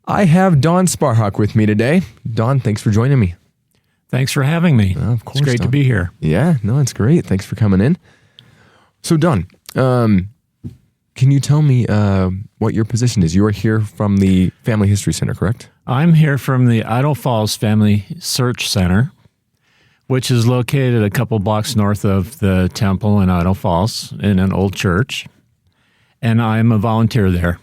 I have Dawn Sparhawk with me today. Dawn, thanks for joining me. Thanks for having me. Of course, it's great Dawn. to be here. Yeah, no, it's great. Thanks for coming in. So, Dawn, can you tell me what your position is? You are here from the Family History Center, correct? I'm here from the Idaho Falls FamilySearch Center, which is located a couple blocks north of the temple in Idaho Falls in an old church, and I'm a volunteer there.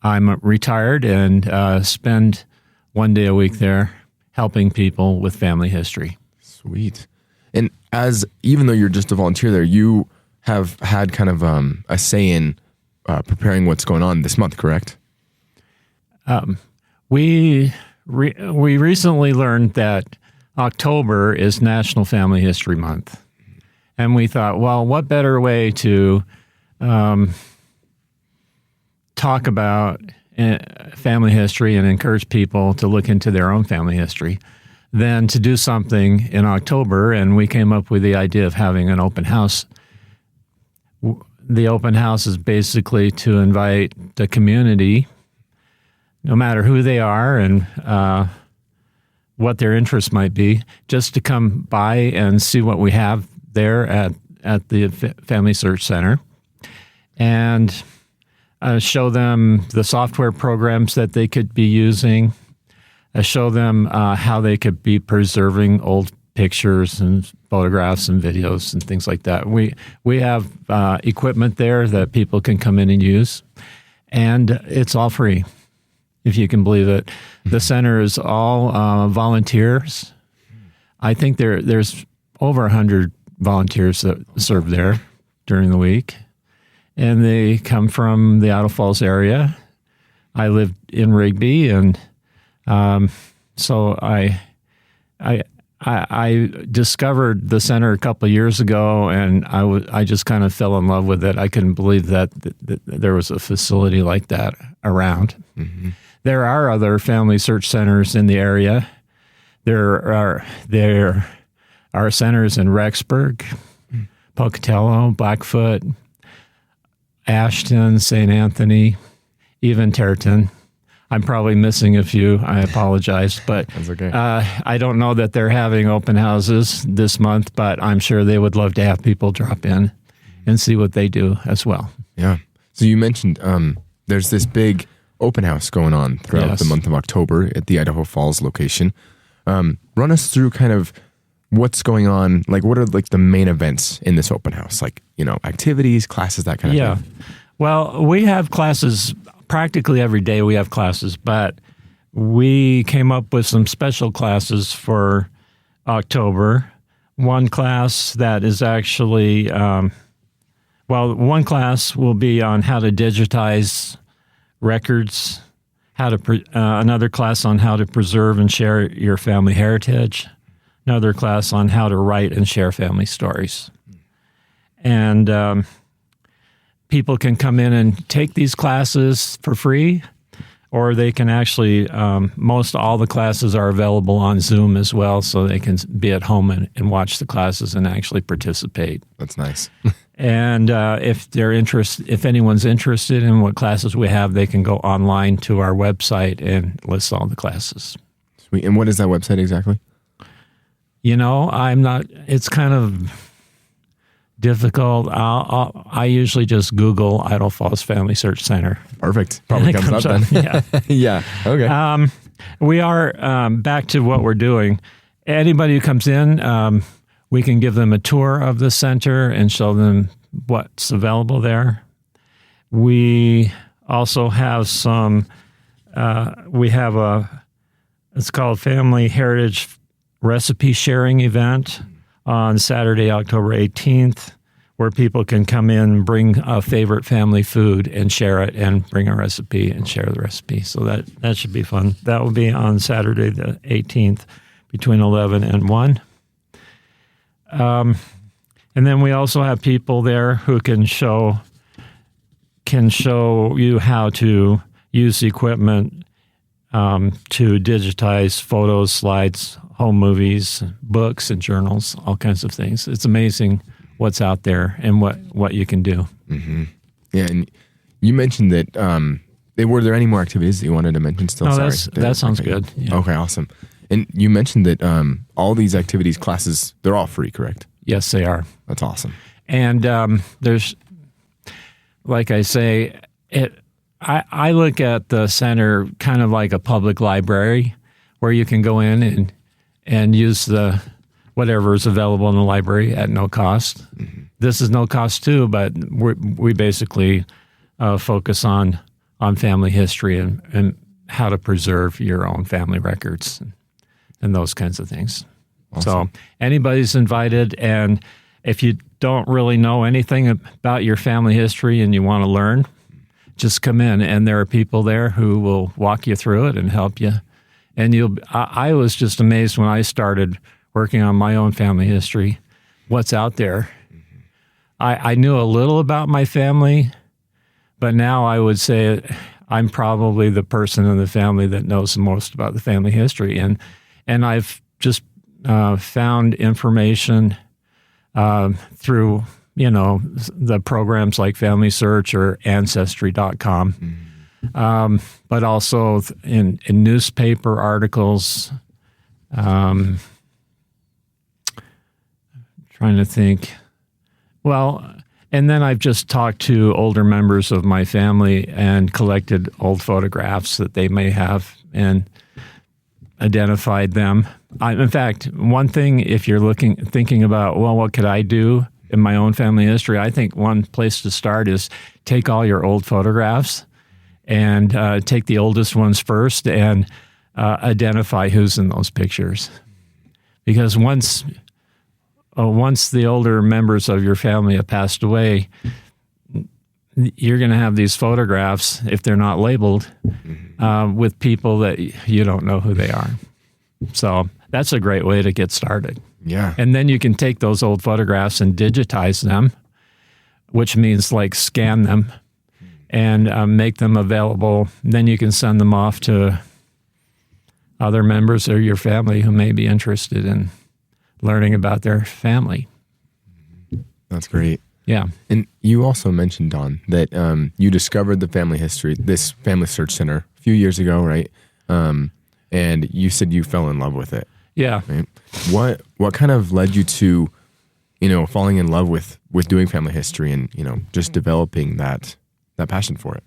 I'm retired and spend one day a week there helping people with family history. Sweet. And even though you're just a volunteer there, you have had kind of a say in preparing what's going on this month, correct? We recently learned that October is National Family History Month. And we thought, well, what better way to talk about family history and encourage people to look into their own family history than to do something in October. And we came up with the idea of having an open house. The open house is basically to invite the community, no matter who they are and what their interests might be, just to come by and see what we have there at the Family Search Center and show them the software programs that they could be using, show them how they could be preserving old pictures and photographs and videos and things like that. We have equipment there that people can come in and use, and it's all free, if you can believe it. The center is all volunteers. I think there's over 100 volunteers that serve there during the week, and they come from the Idaho Falls area. I lived in Rigby, and so I discovered the center a couple of years ago, and I just kind of fell in love with it. I couldn't believe that there was a facility like that around. Mm-hmm. There are other family search centers in the area. There are centers in Rexburg, Pocatello, Blackfoot, Ashton, St. Anthony, even Terreton. I'm probably missing a few. I apologize, but that's okay. I don't know that they're having open houses this month, but I'm sure they would love to have people drop in and see what they do as well. Yeah. So you mentioned there's this big open house going on throughout the month of October at the Idaho Falls location. Run us through kind of what's going on. Like, what are like the main events in this open house? Like, activities, classes, that kind of thing. Well, we have classes practically every day. We have classes, but we came up with some special classes for October. One class that is actually, one class will be on how to digitize records, another class on how to preserve and share your family heritage, another class on how to write and share family stories. And people can come in and take these classes for free, or they can actually, most all the classes are available on Zoom as well, so they can be at home and watch the classes and actually participate. That's nice. And if anyone's interested in what classes we have, they can go online to our website and list all the classes. Sweet. And what is that website exactly? It's kind of difficult. I usually just Google Idaho Falls Family Search Center. Perfect. Probably comes up then. Yeah. Yeah. Okay. We are back to what we're doing. Anybody who comes in, we can give them a tour of the center and show them what's available there. We also have it's called Family Heritage Recipe Sharing Event on Saturday, October 18th, where people can come in, bring a favorite family food and share it, and bring a recipe and share the recipe. So that should be fun. That will be on Saturday the 18th between 11 and 1. And then we also have people there who can show you how to use the equipment to digitize photos, slides, home movies, books, and journals, all kinds of things. It's amazing what's out there and what you can do. Mm-hmm. Yeah, and you mentioned that were there any more activities that you wanted to mention still? No, Sorry. that sounds good. Yeah. Okay, awesome. And you mentioned that all these activities, classes, they're all free, correct? Yes, they are. That's awesome. And there's, like I say, I look at the center kind of like a public library where you can go in and use the whatever is available in the library at no cost. Mm-hmm. This is no cost too, but we basically focus on family history and how to preserve your own family records and those kinds of things. Awesome. So anybody's invited, and if you don't really know anything about your family history and you want to learn, just come in, and there are people there who will walk you through it and help you. And I was just amazed when I started working on my own family history, what's out there. Mm-hmm. I knew a little about my family, but now I would say I'm probably the person in the family that knows the most about the family history. And I've just found information through, the programs like FamilySearch or Ancestry.com. Mm-hmm. But also in newspaper articles. Trying to think. Well, and then I've just talked to older members of my family and collected old photographs that they may have and identified them. In fact, one thing, if you're thinking about, well, what could I do in my own family history? I think one place to start is take all your old photographs and take the oldest ones first and identify who's in those pictures. Because once the older members of your family have passed away, you're going to have these photographs, if they're not labeled, with people that you don't know who they are. So that's a great way to get started. Yeah. And then you can take those old photographs and digitize them, which means like scan them and make them available. Then you can send them off to other members of your family who may be interested in learning about their family. That's great. Yeah. And you also mentioned, Don, that you discovered the family history, this FamilySearch Center, a few years ago, right? And you said you fell in love with it. Yeah. Right? What kind of led you to, falling in love with doing family history and, just developing that passion for it?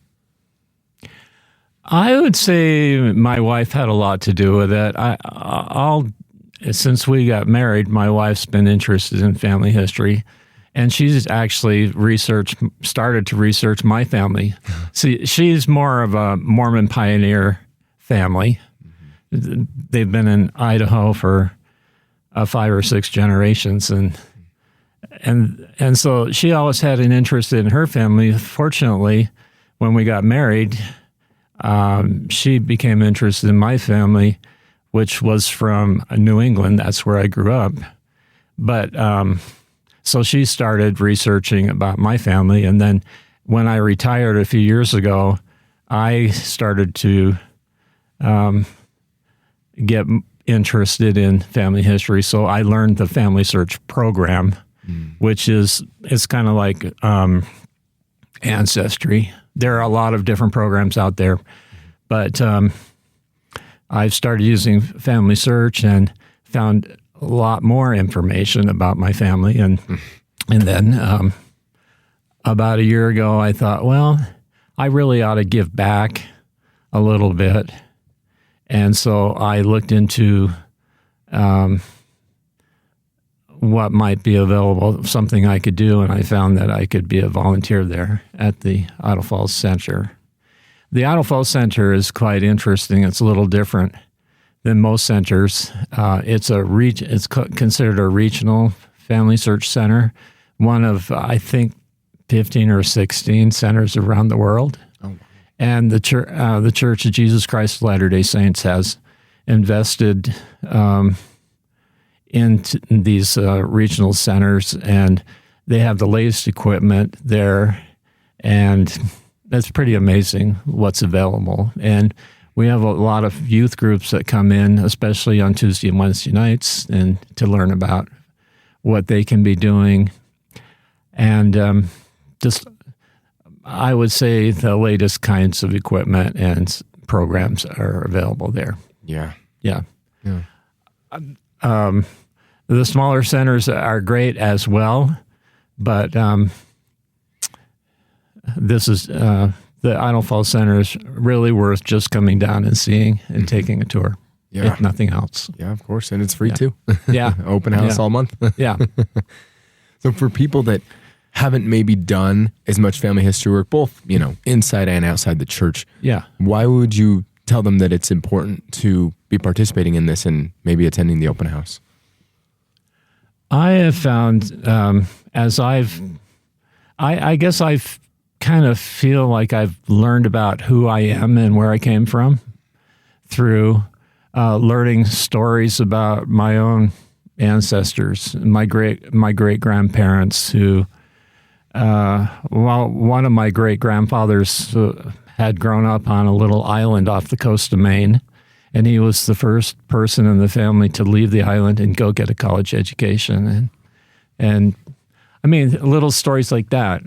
I would say my wife had a lot to do with it. Since we got married, my wife's been interested in family history, and she's actually started to research my family. See, she's more of a Mormon pioneer family. Mm-hmm. They've been in Idaho for 5 or 6 generations, and so she always had an interest in her family. Fortunately, when we got married, she became interested in my family, which was from New England. That's where I grew up. But so she started researching about my family. And then when I retired a few years ago, I started to get interested in family history. So I learned the FamilySearch program, which it's kind of like Ancestry. There are a lot of different programs out there, but I've started using FamilySearch and found a lot more information about my family. And then about a year ago, I thought, well, I really ought to give back a little bit. And so I looked into what might be available, something I could do, and I found that I could be a volunteer there at the Idaho Falls Center. The Idaho Falls Center is quite interesting. It's a little different than most centers. It's considered a regional family search center, one of, I think, 15 or 16 centers around the world. Oh. And the Church of Jesus Christ of Latter-day Saints has invested in these regional centers, and they have the latest equipment there, and that's pretty amazing what's available. And we have a lot of youth groups that come in, especially on Tuesday and Wednesday nights, and to learn about what they can be doing. And just I would say the latest kinds of equipment and programs are available there. Yeah. Yeah. Yeah. The smaller centers are great as well, but this is the Idaho Falls Center is really worth just coming down and seeing and taking a tour, if nothing else. Yeah, of course, and it's free too. Yeah. Open house all month. Yeah. So for people that haven't maybe done as much family history work, both, inside and outside the church, why would you tell them that it's important to be participating in this and maybe attending the open house? I have found, I guess I've kind of feel like I've learned about who I am and where I came from through learning stories about my own ancestors, my great grandparents who, one of my great grandfathers had grown up on a little island off the coast of Maine, and he was the first person in the family to leave the island and go get a college education. And I mean, little stories like that.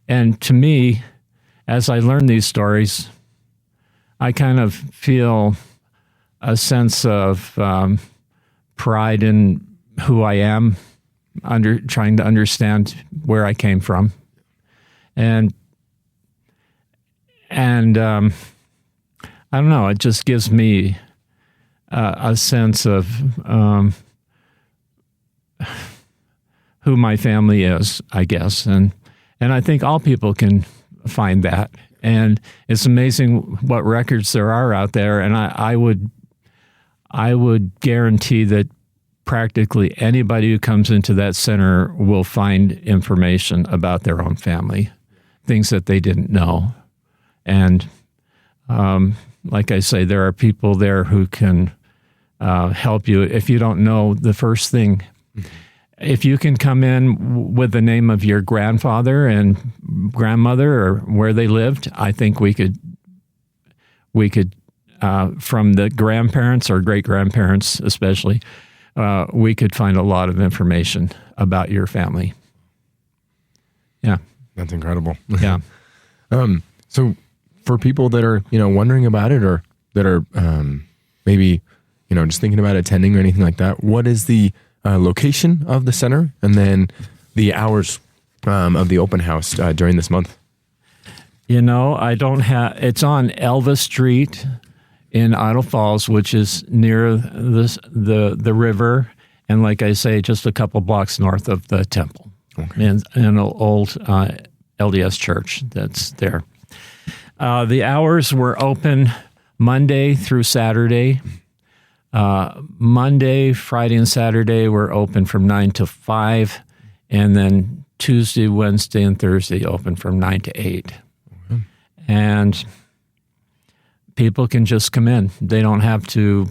And to me, as I learn these stories, I kind of feel a sense of pride in who I am, trying to understand where I came from. And I don't know, it just gives me a sense of who my family is, I guess. And I think all people can find that. And it's amazing what records there are out there. And I would guarantee that practically anybody who comes into that center will find information about their own family, things that they didn't know. And like I say, there are people there who can help you. If you don't know the first thing, if you can come in with the name of your grandfather and grandmother or where they lived, I think we could from the grandparents or great-grandparents especially, we could find a lot of information about your family. Yeah. That's incredible. Yeah. So for people that are, wondering about it or that are maybe, just thinking about attending or anything like that, what is the location of the center and then the hours of the open house during this month? I don't have, it's on Elva Street in Idaho Falls, which is near the river. And like I say, just a couple blocks north of the temple. Okay. And an old LDS church that's there. The hours were open Monday through Saturday. Monday, Friday, and Saturday were open from 9 to 5, and then Tuesday, Wednesday, and Thursday open from 9 to 8. Mm-hmm. And people can just come in. They don't have to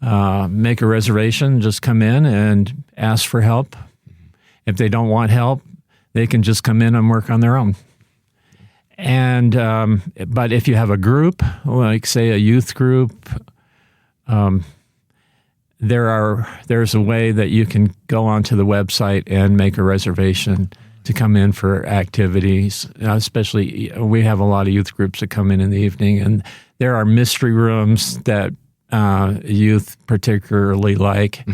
make a reservation. Just come in and ask for help. If they don't want help, they can just come in and work on their own. And but if you have a group, like say a youth group, there's a way that you can go onto the website and make a reservation to come in for activities. Especially, we have a lot of youth groups that come in the evening, and there are mystery rooms that youth particularly like,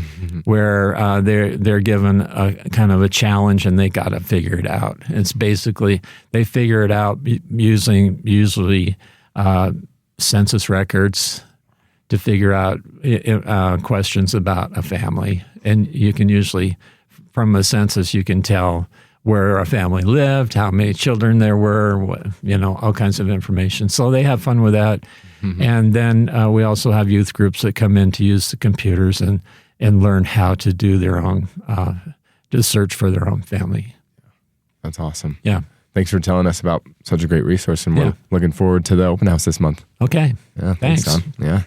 where they're given a kind of a challenge and they got to figure it out. It's basically they figure it out using usually census records to figure out questions about a family. And you can usually, from a census, you can tell where a family lived, how many children there were, all kinds of information. So they have fun with that. Mm-hmm. And then we also have youth groups that come in to use the computers and learn how to do their own, to search for their own family. That's awesome. Yeah. Thanks for telling us about such a great resource, and we're looking forward to the open house this month. Okay. Yeah, thanks, Don. Yeah.